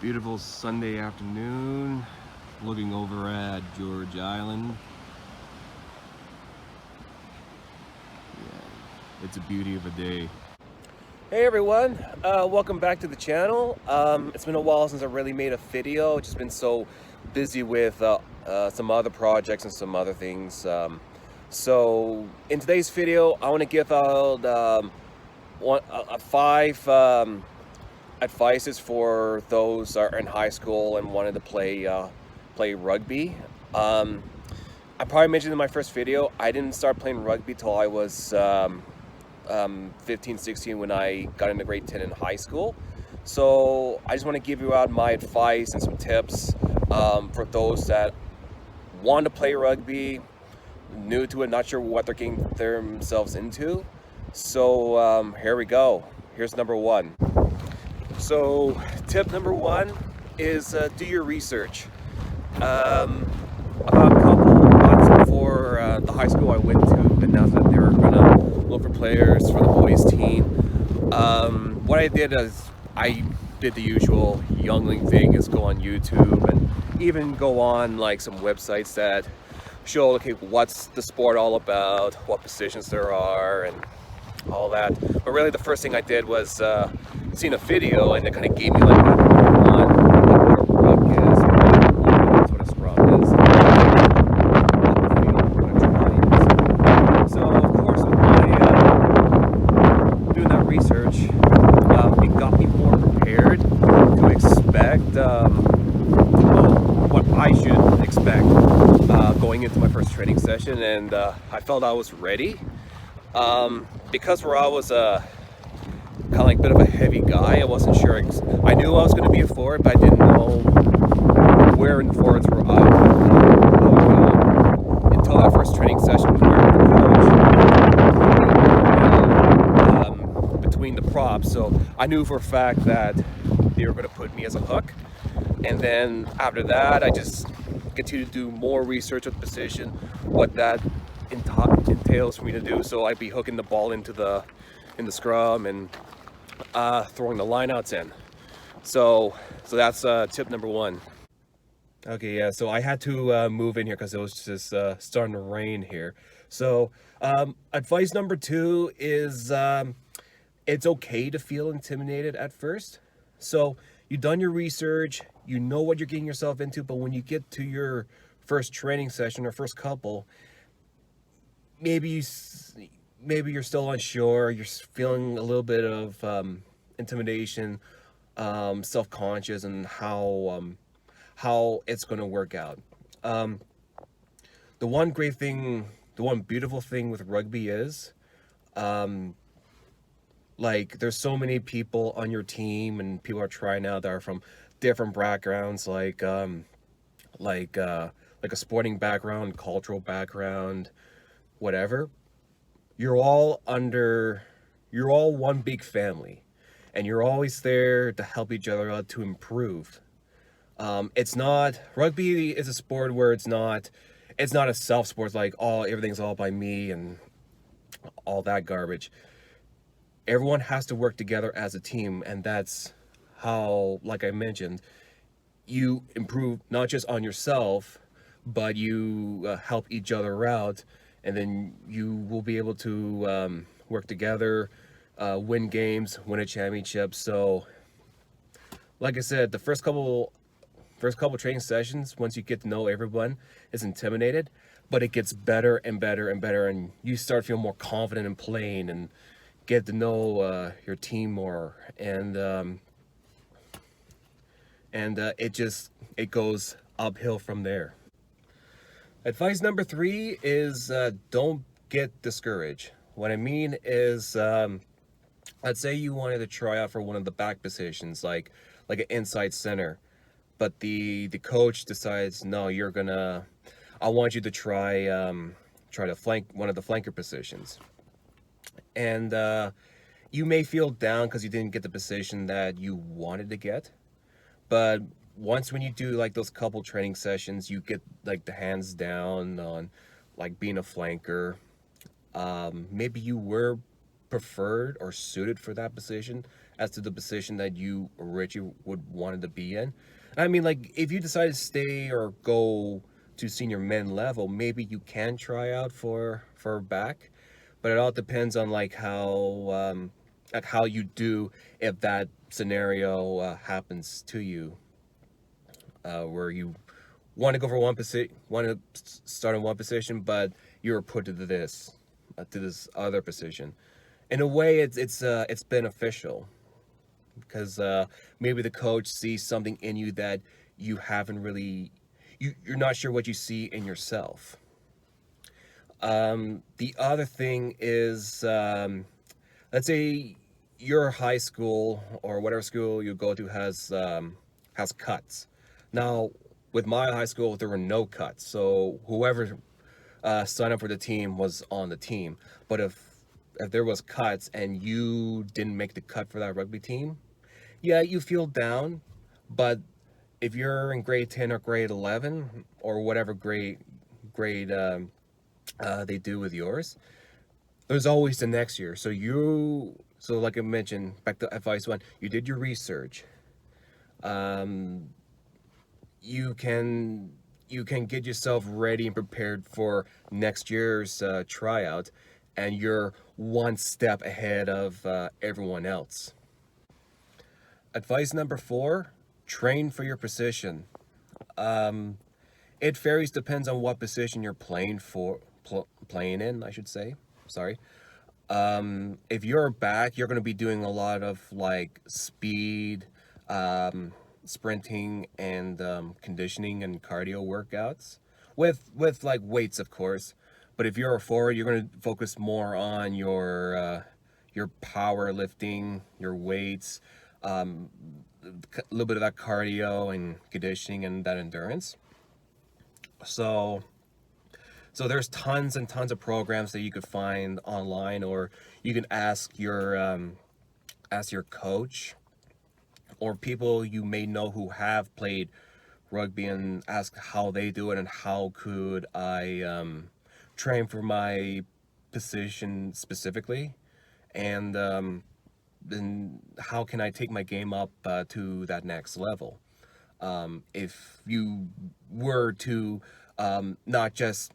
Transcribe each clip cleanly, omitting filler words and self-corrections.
Beautiful Sunday afternoon, looking over at George Island. Yeah, it's a beauty of a day. Hey everyone, welcome back to the channel. It's been a while since I really made a video. Just been so busy with some other projects and some other things. So in today's video, I want to give out five advices for those that are in high school and wanted to play rugby. I probably mentioned in my first video, I didn't start playing rugby till I was 15, 16 when I got into grade 10 in high school. So I just want to give you out my advice and some tips for those that want to play rugby, new to it, not sure what they're getting themselves into. So here we go. Here's number one. So tip number one is do your research. About a couple months before the high school I went to announced that they were going to look for players for the boys team, what I did is I did the usual youngling thing, is go on YouTube and even go on like some websites that show, okay, what's the sport all about, what positions there are, and all that. But really the first thing I did was seen a video, and it kind of gave me like what a ruck is, what a scrum is, what a try is. So of course with my doing that research, it got me more prepared to expect what I should expect going into my first training session, and I felt I was ready. Because where I was kind of like a bit of a heavy guy, I wasn't sure. I knew I was going to be a forward, but I didn't know where in the forwards were I would go until that first training session with the coach between the props. So I knew for a fact that they were going to put me as a hook, and then after that, I just continued to do more research of the position, what that entails for me to do. So I'd be hooking the ball into the scrum and throwing the lineouts in. So that's tip number one. Okay, yeah, so I had to move in here because it was just starting to rain here. So advice number two is it's okay to feel intimidated at first. So you've done your research, you know what you're getting yourself into, but when you get to your first training session or first couple, maybe you're still unsure, you're feeling a little bit of intimidation, self-conscious, and how it's going to work out. The one beautiful thing with rugby is, like, there's so many people on your team, and people are trying out that are from different backgrounds, like a sporting background, cultural background, whatever. You're all one big family, and you're always there to help each other out to improve. Rugby is a sport where it's not a self sport. It's like everything's all by me and all that garbage. Everyone has to work together as a team, and that's how, like I mentioned, you improve not just on yourself, but you help each other out, and then you will be able to work together, win games, win a championship. So like I said, the first couple training sessions, once you get to know everyone, is intimidated, but it gets better and better and better, and you start feeling more confident in playing and get to know your team more, and it goes uphill from there. Advice number three is don't get discouraged. What I mean is, let's say you wanted to try out for one of the back positions, like an inside center, but the coach decides, no, I want you to try to flank one of the flanker positions, and you may feel down because you didn't get the position that you wanted to get. But when you do like those couple training sessions, you get like the hands down on like being a flanker. Maybe you were preferred or suited for that position as to the position that you originally would wanted to be in. I mean, like, if you decide to stay or go to senior men level, maybe you can try out for back, but it all depends on like how you do if that scenario happens to you, where you want to go for one position, want to start in one position, but you're put to this other position. In a way, it's beneficial because maybe the coach sees something in you that you haven't really, you're not sure what you see in yourself. The other thing is, let's say your high school or whatever school you go to has cuts. Now, with my high school, there were no cuts, so whoever signed up for the team was on the team. But if there was cuts and you didn't make the cut for that rugby team, yeah, you feel down. But if you're in grade 10 or grade 11 or whatever grade they do with yours, there's always the next year. So like I mentioned, back to advice one, you did your research. Um, you can get yourself ready and prepared for next year's tryout, and you're one step ahead of everyone else. Advice number four: train for your position. Um, it varies, depends on what position you're playing in, I should say. Sorry. If you're back, you're going to be doing a lot of like speed, um, sprinting, and conditioning and cardio workouts with like weights, of course. But if you're a forward, you're going to focus more on your power lifting, your weights, um, a little bit of that cardio and conditioning and that endurance. So so there's tons and tons of programs that you could find online, or you can ask your coach or people you may know who have played rugby and ask how they do it and how could I train for my position specifically, and then how can I take my game up to that next level. If you were to not just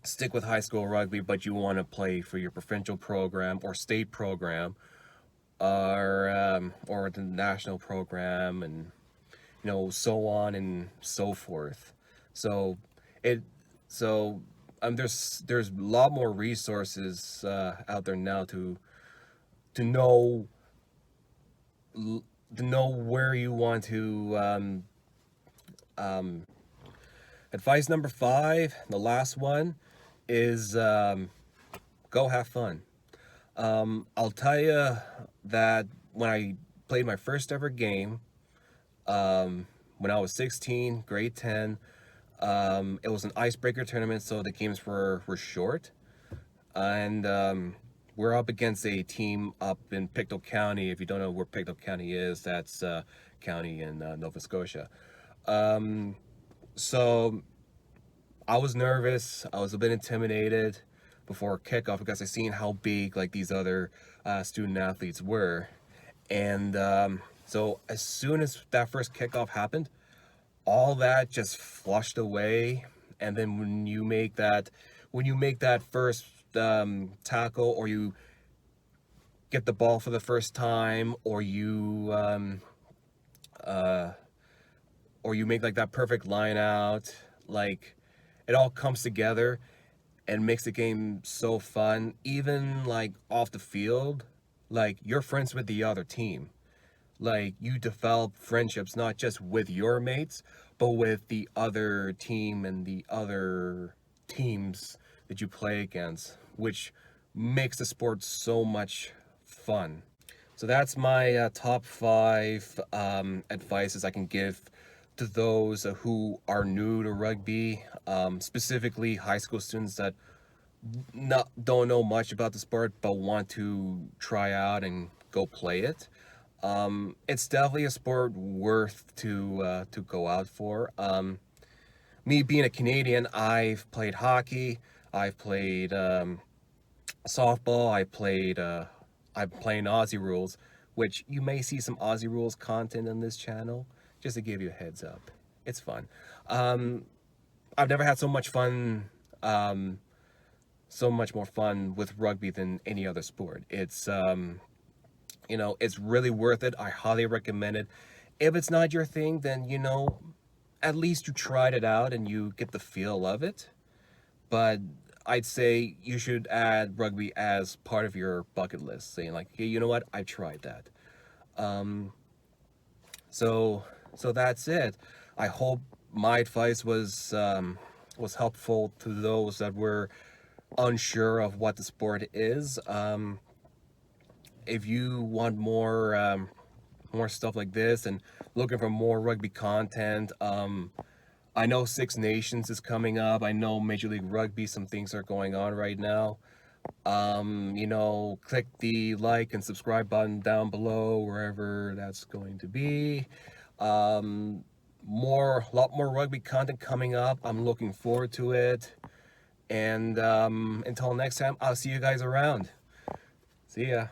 stick with high school rugby, but you want to play for your provincial program or state program, or the national program, and so on and so forth. So it so there's a lot more resources out there now to know to know where you want to. Um, Advice number five, the last one, is go have fun. I'll tell you that when I played my first ever game, when I was 16, grade 10, it was an icebreaker tournament, so the games were short. And we're up against a team up in Pictou County. If you don't know where Pictou County is, that's county in Nova Scotia. Um, so I was nervous. I was a bit intimidated before kickoff because I seen how big like these other student athletes were, and so as soon as that first kickoff happened, all that just flushed away. And then when you make that first tackle, or you get the ball for the first time, uh, or you make like that perfect line out, like it all comes together and makes the game so fun. Even like off the field, like you're friends with the other team. Like you develop friendships not just with your mates, but with the other team and the other teams that you play against, which makes the sport so much fun. So that's my top five advices I can give to those who are new to rugby, specifically high school students that don't know much about the sport but want to try out and go play it. It's definitely a sport worth to go out for. Me being a Canadian, I've played hockey, I've played softball, I played I'm playing Aussie rules, which you may see some Aussie rules content on this channel, just to give you a heads up. It's fun. I've never had so much fun, so much more fun with rugby than any other sport. It's, you know, it's really worth it. I highly recommend it. If it's not your thing, then, you know, at least you tried it out and you get the feel of it. But I'd say you should add rugby as part of your bucket list, saying like, hey, you know what? I tried that. Um, so that's it. I hope my advice was helpful to those that were unsure of what the sport is. If you want more stuff like this and looking for more rugby content, I know Six Nations is coming up. I know Major League Rugby, some things are going on right now. You know, click the like and subscribe button down below, wherever that's going to be. Lot more rugby content coming up. I'm looking forward to it. And until next time, I'll see you guys around. See ya.